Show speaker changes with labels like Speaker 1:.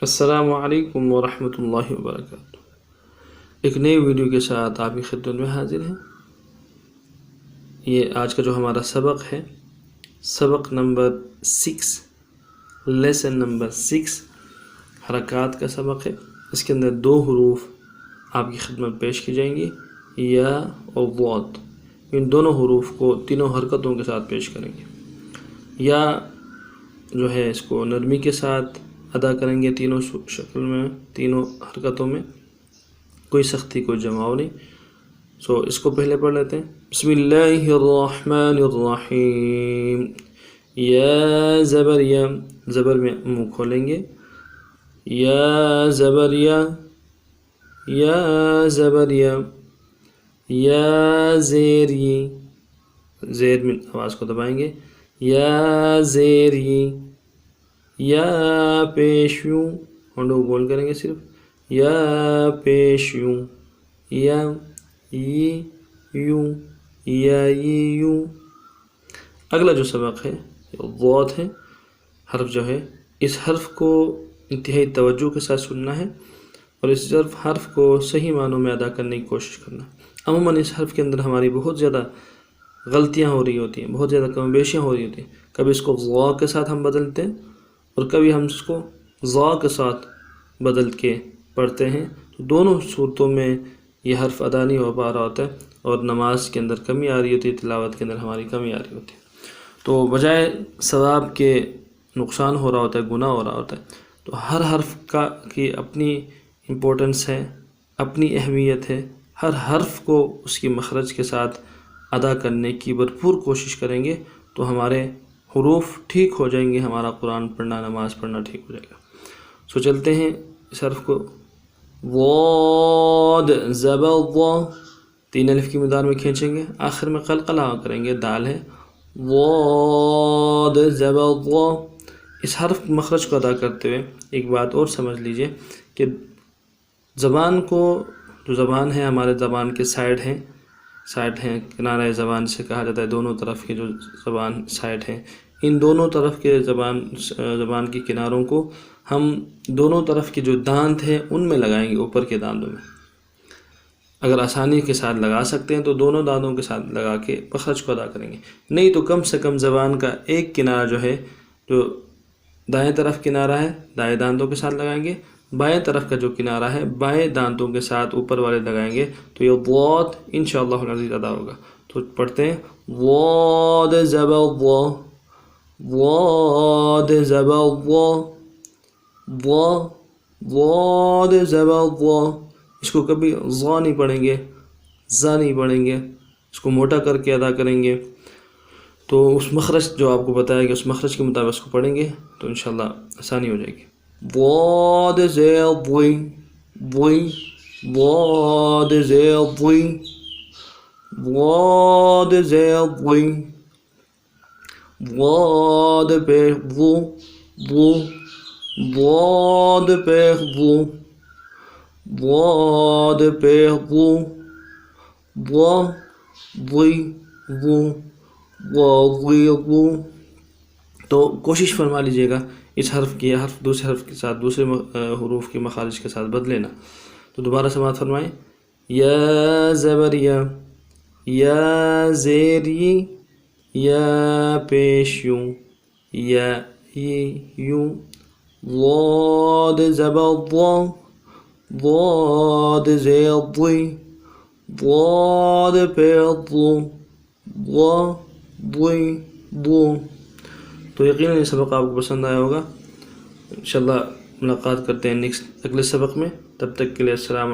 Speaker 1: السلام علیکم ورحمۃ اللہ وبرکاتہ۔ ایک نئی ویڈیو کے ساتھ آپ کی خدمت میں حاضر ہیں۔ یہ آج کا جو ہمارا سبق ہے، سبق نمبر 6، لیسن نمبر 6، حرکات کا سبق ہے۔ اس کے اندر 2 حروف آپ کی خدمت پیش کی جائیں گی، یا اور ضاد۔ ان دونوں حروف کو تینوں حرکتوں کے ساتھ پیش کریں گے، یا جو ہے اس کو نرمی کے ساتھ ادا کریں گے، تینوں شکل میں، تینوں حرکتوں میں، کوئی سختی کوئی جماؤ نہیں۔ اس کو پہلے پڑھ لیتے ہیں۔ بسم اللہ الرحمن الرحیم۔ یا زبر یا، زبر میں منہ کھولیں گے، یا زبر یا، یا زبر یا، یا زیر ی، زیر میں آواز کو دبائیں گے، یا زیر ی، یا پیش یوں، ہونڈوں کو گول کریں گے صرف، یا پیش یوں، یا ی یوں، یا ی یوں۔ اگلا جو سبق ہے ضاد ہے، حرف جو ہے، اس حرف کو انتہائی توجہ کے ساتھ سننا ہے اور اس حرف کو صحیح معنوں میں ادا کرنے کی کوشش کرنا۔ عموماً اس حرف کے اندر ہماری بہت زیادہ غلطیاں ہو رہی ہوتی ہیں، بہت زیادہ کم بیشیاں ہو رہی ہوتی ہیں۔ کبھی اس کو ضا کے ساتھ ہم بدلتے ہیں اور کبھی ہم اس کو ضا کے ساتھ بدل کے پڑھتے ہیں، تو دونوں صورتوں میں یہ حرف ادا نہیں ہو پا رہا ہوتا ہے اور نماز کے اندر کمی آ رہی ہوتی ہے، تلاوت کے اندر ہماری کمی آ رہی ہوتی ہے، تو بجائے ثواب کے نقصان ہو رہا ہوتا ہے، گناہ ہو رہا ہوتا ہے۔ تو ہر حرف کی اپنی امپورٹنس ہے، اپنی اہمیت ہے۔ ہر حرف کو اس کی مخرج کے ساتھ ادا کرنے کی بھرپور کوشش کریں گے تو ہمارے حروف ٹھیک ہو جائیں گے، ہمارا قرآن پڑھنا، نماز پڑھنا ٹھیک ہو جائے گا۔ چلتے ہیں اس حرف کو۔ ضاد زبر ضا، 3 الف کی مقدار میں کھینچیں گے، آخر میں قلقلہ کریں گے، دال ہے، ضاد زبر ضا۔ اس حرف مخرج کو ادا کرتے ہوئے ایک بات اور سمجھ لیجئے کہ زبان کو، جو زبان ہے ہمارے زبان کے سائڈ ہیں، کنارہ زبان سے کہا جاتا ہے، دونوں طرف کے جو زبان سائڈ ہیں، ان دونوں طرف کے زبان کی کناروں کو ہم دونوں طرف کے جو دانت ہیں ان میں لگائیں گے، اوپر کے دانتوں میں۔ اگر آسانی کے ساتھ لگا سکتے ہیں تو دونوں دانتوں کے ساتھ لگا کے مخرج کو ادا کریں گے، نہیں تو کم سے کم زبان کا ایک کنارہ جو ہے، جو دائیں طرف کنارہ ہے، دائیں دانتوں کے ساتھ لگائیں گے، بائیں طرف کا جو کنارہ ہے بائیں دانتوں کے ساتھ اوپر والے لگائیں گے، تو یہ ضاد انشاءاللہ العزیز ادا ہوگا۔ تو پڑھتے ہیں، ضاد زبر ضا، ضاد زبر ضا، ضا، ضاد زبر ضا۔ اس کو کبھی ضا نہیں پڑھیں گے، زا نہیں پڑھیں گے، اس کو موٹا کر کے ادا کریں گے۔ تو اس مخرج جو آپ کو بتایا گیا، اس مخرج کے مطابق اس کو پڑھیں گے تو انشاءاللہ آسانی ہو جائے گی۔ ضاد زیر ضی، ضی، ضاد زیر ضی، ضاد زیر ضی، ضاد پیش ضو، ضو، ضاد پیش ضو، ضاد پیش ضو، ضا، ضی، ضو، ضا، ضی، ضو۔ تو کوشش فرما لیجئے گا اس حرف کی، حرف دوسرے حرف کے ساتھ، دوسرے حروف کے مخارج کے ساتھ بدلے نا۔ تو دوبارہ سماعت فرمائیں۔ یا زبر یا، یا زیر ی، یا پیش یوں، یا ی یوں، ضاد زبر ضا، ضاد زیر ضی، ضاد پیش ضو، ضا، ضی، ضو۔ تو یقیناً یہ سبق آپ کو پسند آیا ہوگا۔ انشاءاللہ ملاقات کرتے ہیں اگلے سبق میں، تب تک کے لیے السلام